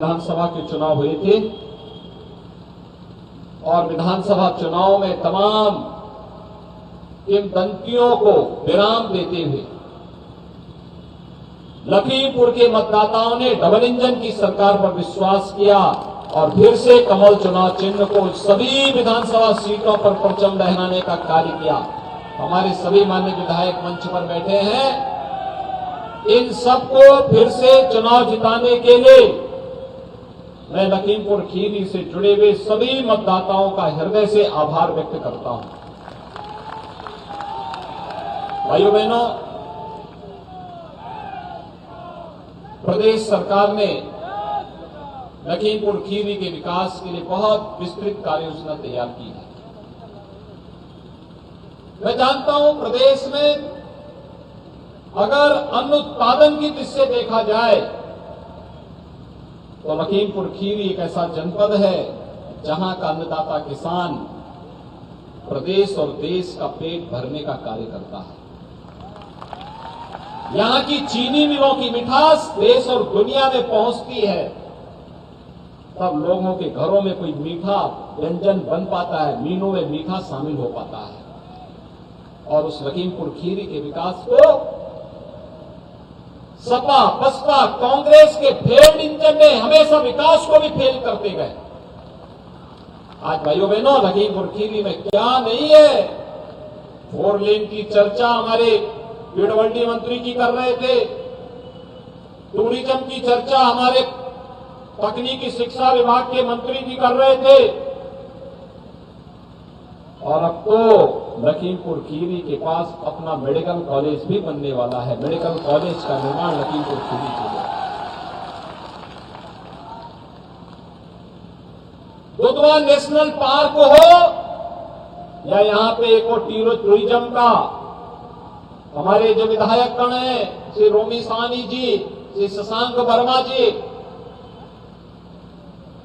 विधानसभा के चुनाव हुए थे और विधानसभा चुनाव में तमाम किंवदंतियों को विराम देते हुए लखीमपुर के मतदाताओं ने डबल इंजन की सरकार पर विश्वास किया और फिर से कमल चुनाव चिन्ह को सभी विधानसभा सीटों पर परचम लहराने का कार्य किया। हमारे सभी माननीय विधायक मंच पर बैठे हैं। इन सबको फिर से चुनाव जिताने के लिए मैं लखीमपुर खीरी से जुड़े हुए सभी मतदाताओं का हृदय से आभार व्यक्त करता हूं। भाइयों बहनों, प्रदेश सरकार ने लखीमपुर खीरी के विकास के लिए बहुत विस्तृत कार्य योजना तैयार की है। मैं जानता हूं प्रदेश में अगर अन्न उत्पादन की दृष्टि से देखा जाए तो लखीमपुर खीरी एक ऐसा जनपद है जहां का अन्नदाता किसान प्रदेश और देश का पेट भरने का कार्य करता है। यहां की चीनी मिलों की मिठास देश और दुनिया में पहुंचती है, तब लोगों के घरों में कोई मीठा व्यंजन बन पाता है, मीनों में मीठा शामिल हो पाता है। और उस लखीमपुर खीरी के विकास को सपा, बसपा, कांग्रेस के फेल्ड इंजन ने हमेशा विकास को भी फेल करते गए। आज भाइयों बहनों, लखीमपुर खीरी में क्या नहीं है। 4 लेन की चर्चा हमारे पीडब्ल्यूडी मंत्री जी कर रहे थे, टूरिज्म की चर्चा हमारे तकनीकी शिक्षा विभाग के मंत्री जी कर रहे थे, और अब तो लखीमपुर खीरी के पास अपना मेडिकल कॉलेज भी बनने वाला है। मेडिकल कॉलेज का निर्माण लखीमपुर खीरी किया। दुधवा नेशनल पार्क हो या यहां पे एक और टूरिज्म का, हमारे जो विधायक गण हैं, श्री रोमी साहनी जी, श्री शशांक वर्मा जी,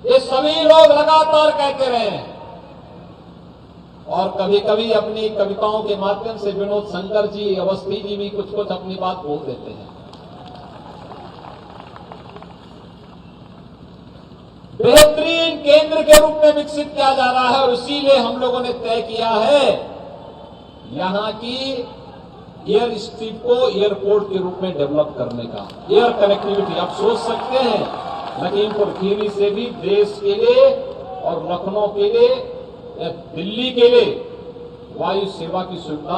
ये सभी लोग लगातार कहते रहे हैं और कभी कभी अपनी कविताओं के माध्यम से विनोद शंकर जी, अवस्थी जी भी कुछ कुछ अपनी बात बोल देते हैं। बेहतरीन केंद्र के रूप में विकसित किया जा रहा है और इसीलिए हम लोगों ने तय किया है यहां की एयर स्ट्रिप को एयरपोर्ट के रूप में डेवलप करने का। एयर कनेक्टिविटी आप सोच सकते हैं, लखीमपुर खीरी से भी देश के लिए और लखनऊ के लिए या दिल्ली के लिए वायु सेवा की सुविधा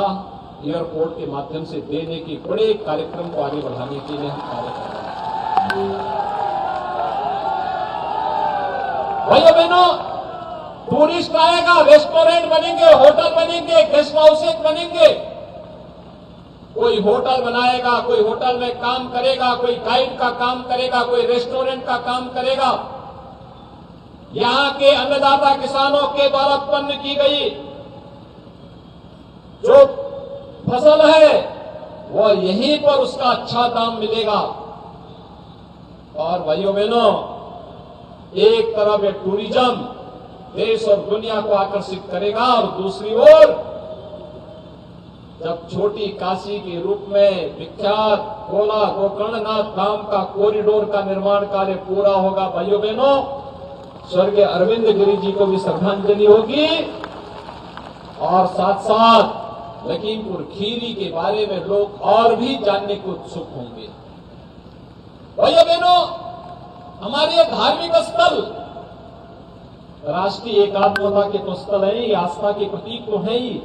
एयरपोर्ट के माध्यम से देने के बड़े कार्यक्रम को आगे बढ़ाने के लिए हम कार्य कर रहे हैं। भाइयों बहनों, टूरिस्ट आएगा, रेस्टोरेंट बनेंगे, होटल बनेंगे, गेस्ट हाउसेज बनेंगे। कोई होटल बनाएगा, कोई होटल में काम करेगा, कोई गाइड का काम करेगा, कोई रेस्टोरेंट का काम करेगा। यहां के अन्नदाता किसानों के द्वारा उत्पन्न की गई जो फसल है वो यहीं पर उसका अच्छा दाम मिलेगा। और भाइयों बहनों, एक तरफ ये टूरिज्म देश और दुनिया को आकर्षित करेगा और दूसरी ओर जब छोटी काशी के रूप में विख्यात गोला गोकर्णनाथ धाम का कॉरिडोर का निर्माण कार्य पूरा होगा, भाइयों बहनों, स्वर्गीय अरविंद गिरी जी को भी श्रद्धांजलि होगी और साथ साथ लखीमपुर खीरी के बारे में लोग और भी जानने को उत्सुक होंगे। भाइयों बहनों, हमारे धार्मिक स्थल राष्ट्रीय एकात्मता के तो स्थल है, आस्था के प्रतीक तो है ही।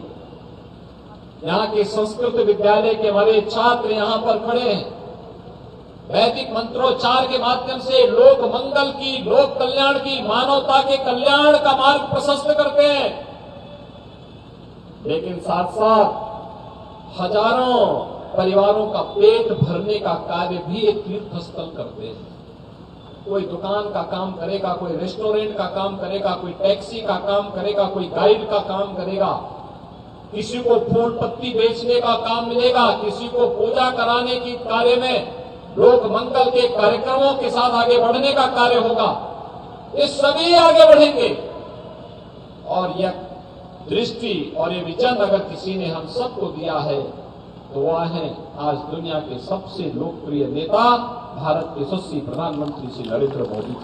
यहाँ के संस्कृत विद्यालय के हमारे छात्र यहाँ पर खड़े हैं, वैदिक मंत्रोच्चार के माध्यम से लोक मंगल की, लोक कल्याण की, मानवता के कल्याण का मार्ग प्रशस्त करते हैं। लेकिन साथ साथ हजारों परिवारों का पेट भरने का कार्य भी एक तीर्थ स्थल करते हैं। कोई दुकान का काम करेगा, कोई रेस्टोरेंट का काम करेगा, कोई टैक्सी का काम करेगा, कोई गाइड का काम करेगा, किसी को फूल पत्ती बेचने का काम मिलेगा, किसी को पूजा कराने की कार्य में लोक मंगल के कार्यक्रमों के साथ आगे बढ़ने का कार्य होगा। ये सभी आगे बढ़ेंगे और यह दृष्टि और ये विजन अगर किसी ने हम सबको दिया है तो वह है आज दुनिया के सबसे लोकप्रिय नेता भारत के यशस्वी प्रधानमंत्री श्री नरेंद्र मोदी,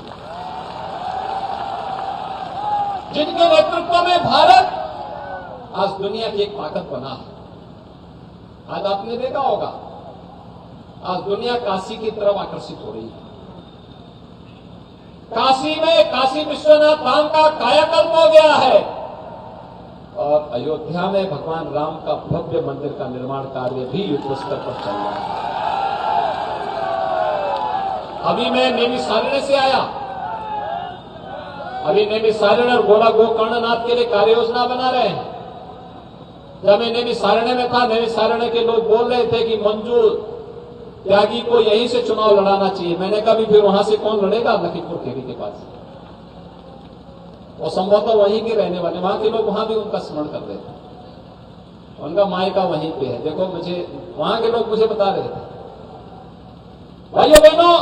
जिनके नेतृत्व में भारत आज दुनिया की एक ताकत बना है। आज आपने देखा होगा, आज दुनिया काशी की तरफ आकर्षित हो रही है। काशी में काशी विश्वनाथ धाम का कायाकल्प हो गया है और अयोध्या में भगवान राम का भव्य मंदिर का निर्माण कार्य भी युद्ध स्तर पर चल रहा है। अभी मैं नैमिषारण्य से आया, अभी नैमिषारण्य और गोला गोकर्णनाथ के लिए कार्य योजना बना रहे हैं। जब मैं नैमिषारण्य में था, नैमिषारण्य के लोग बोल रहे थे कि मंजू त्यागी को यहीं से चुनाव लड़ाना चाहिए। मैंने कहा भी फिर वहां से कौन लड़ेगा लखीमपुर खीरी के पास? वो संभवतः वहीं के रहने वाले, वहां के लोग वहां भी उनका स्मरण कर रहे थे, उनका मायका वहीं पे है। देखो, मुझे वहां के लोग मुझे बता रहे थे। भाइयों बहनों,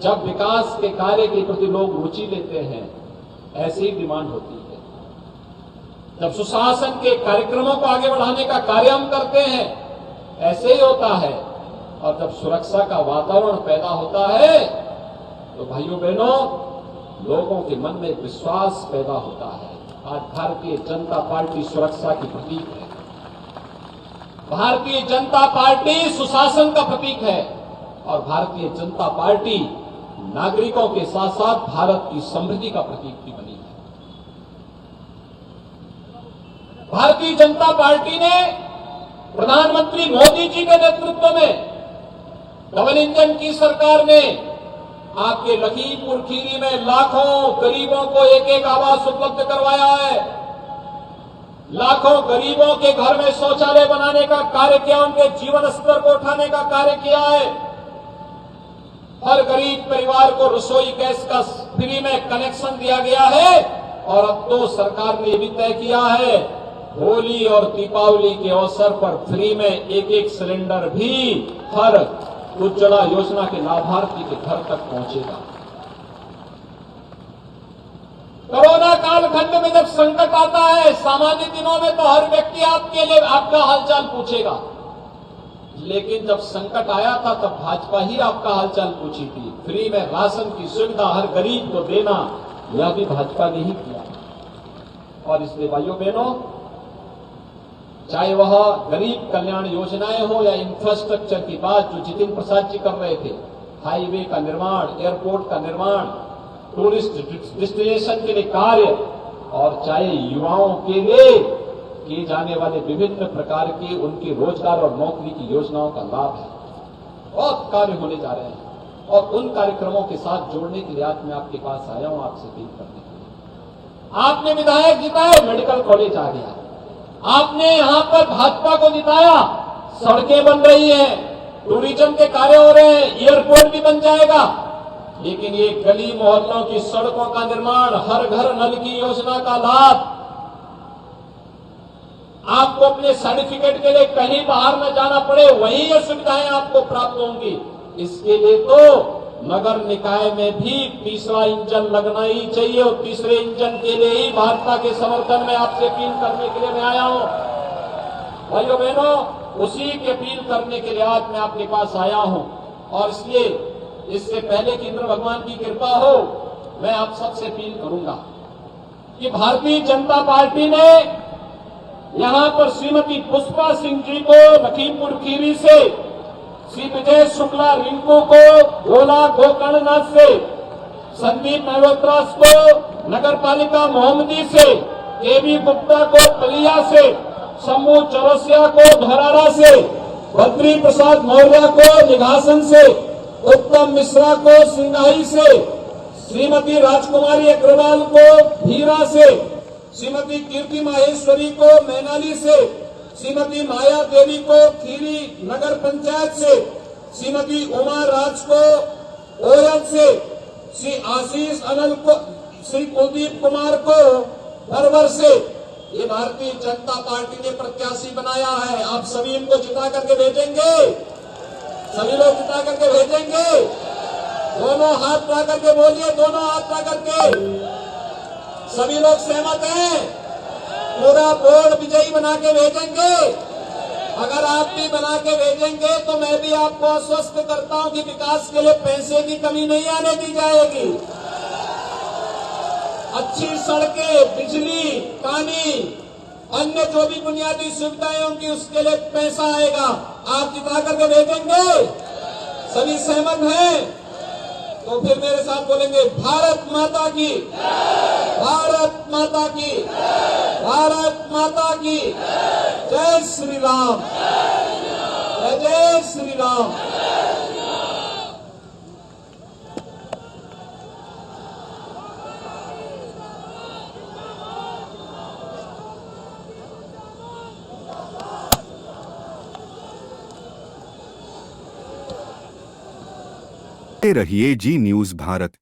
जब विकास के कार्य के प्रति लोग रुचि लेते हैं, ऐसी ही डिमांड होती है। जब सुशासन के कार्यक्रमों को आगे बढ़ाने का कार्य हम करते हैं, ऐसे ही होता है। और जब सुरक्षा का वातावरण पैदा होता है तो भाइयों बहनों, लोगों के मन में विश्वास पैदा होता है। आज भारतीय जनता पार्टी सुरक्षा की प्रतीक है, भारतीय जनता पार्टी सुशासन का प्रतीक है और भारतीय जनता पार्टी नागरिकों के साथ साथ भारत की समृद्धि का प्रतीक भी बनी है। भारतीय जनता पार्टी ने प्रधानमंत्री मोदी जी के नेतृत्व में डबल इंजन की सरकार ने आपके लखीमपुर खीरी में लाखों गरीबों को एक एक आवास उपलब्ध करवाया है। लाखों गरीबों के घर में शौचालय बनाने का कार्य किया, उनके जीवन स्तर को उठाने का कार्य किया है। हर गरीब परिवार को रसोई गैस का फ्री में कनेक्शन दिया गया है। और अब तो सरकार ने भी तय किया है, होली और दीपावली के अवसर पर फ्री में एक एक सिलेंडर भी हर उज्ज्वला योजना के लाभार्थी के घर तक पहुंचेगा। कोरोना कालखंड में जब संकट आता है, सामान्य दिनों में तो हर व्यक्ति आपके लिए आपका हालचाल पूछेगा, लेकिन जब संकट आया था तब भाजपा ही आपका हालचाल पूछी थी। फ्री में राशन की सुविधा हर गरीब को देना, यह भी भाजपा ने ही किया। और इसलिए भाइयों बहनों, चाहे वह गरीब कल्याण योजनाएं हो या इंफ्रास्ट्रक्चर की बात जो जितिन प्रसाद जी कर रहे थे, हाईवे का निर्माण, एयरपोर्ट का निर्माण, टूरिस्ट डेस्टिनेशन के लिए कार्य, और चाहे युवाओं के लिए किए जाने वाले विभिन्न प्रकार की उनकी रोजगार और नौकरी की योजनाओं का लाभ है। बहुत कार्य होने जा रहे हैं और उन कार्यक्रमों के साथ जोड़ने के लिए आज मैं आपके पास आया हूं, आपसे अपील करने के लिए। आपने विधायक जिताए, मेडिकल कॉलेज आ गया। आपने यहां पर भाजपा को जिताया, सड़कें बन रही हैं, टूरिज्म के कार्य हो रहे हैं, एयरपोर्ट भी बन जाएगा। लेकिन ये गली मोहल्लों की सड़कों का निर्माण, हर घर नल की योजना का लाभ, आपको अपने सर्टिफिकेट के लिए कहीं बाहर न जाना पड़े, वहीं ये सुविधाएं आपको प्राप्त होंगी। इसके लिए तो नगर निकाय में भी तीसरा इंजन लगना ही चाहिए और तीसरे इंजन के लिए ही भाजपा के समर्थन में आपसे अपील करने के लिए मैं आया हूं। भाइयों बहनों, उसी की अपील करने के लिए आज मैं आपके पास आया हूं। और इसलिए इससे पहले कि इंद्र भगवान की कृपा हो, मैं आप सबसे अपील करूंगा कि भारतीय जनता पार्टी ने यहां पर श्रीमती पुष्पा सिंह जी को लखीमपुर खीरी से, श्री विजय शुक्ला रिंकू को गोला गोकर्णनाथ से, संदीप मल्होत्रा को नगर पालिका मोहम्मदी से, केबी गुप्ता को पलिया से, शंभू चौरसिया को धोरारा से, बद्री प्रसाद मौर्य को निघासन से, उत्तम मिश्रा को सिंगाई से, श्रीमती राजकुमारी अग्रवाल को भीरा से, श्रीमती कीर्ति माहेश्वरी को मैनाली से, श्रीमती माया देवी को खीरी नगर पंचायत से, श्रीमती उमा राज को ओयल से, श्री आशीष अनल को, श्री कुलदीप कुमार को बरवर से ये भारतीय जनता पार्टी ने प्रत्याशी बनाया है। आप सभी इनको जिता करके भेजेंगे, सभी लोग जिता करके भेजेंगे। दोनों हाथ ला करके बोलिए, दोनों हाथ ला करके। सभी लोग सहमत हैं? पूरा बोर्ड विजयी बना के भेजेंगे। अगर आप भी बना के भेजेंगे तो मैं भी आपको आश्वस्त करता हूं कि विकास के लिए पैसे की कमी नहीं आने दी जाएगी। अच्छी सड़कें, बिजली, पानी, अन्य जो भी बुनियादी सुविधाएं होंगी उसके लिए पैसा आएगा। आप जिता करके भेजेंगे, सभी सहमत हैं? तो फिर मेरे साथ बोलेंगे भारत माता की, भारत माता की, भारत माता की जय श्री राम, जय जय श्री राम। रहिए जी न्यूज़ भारत।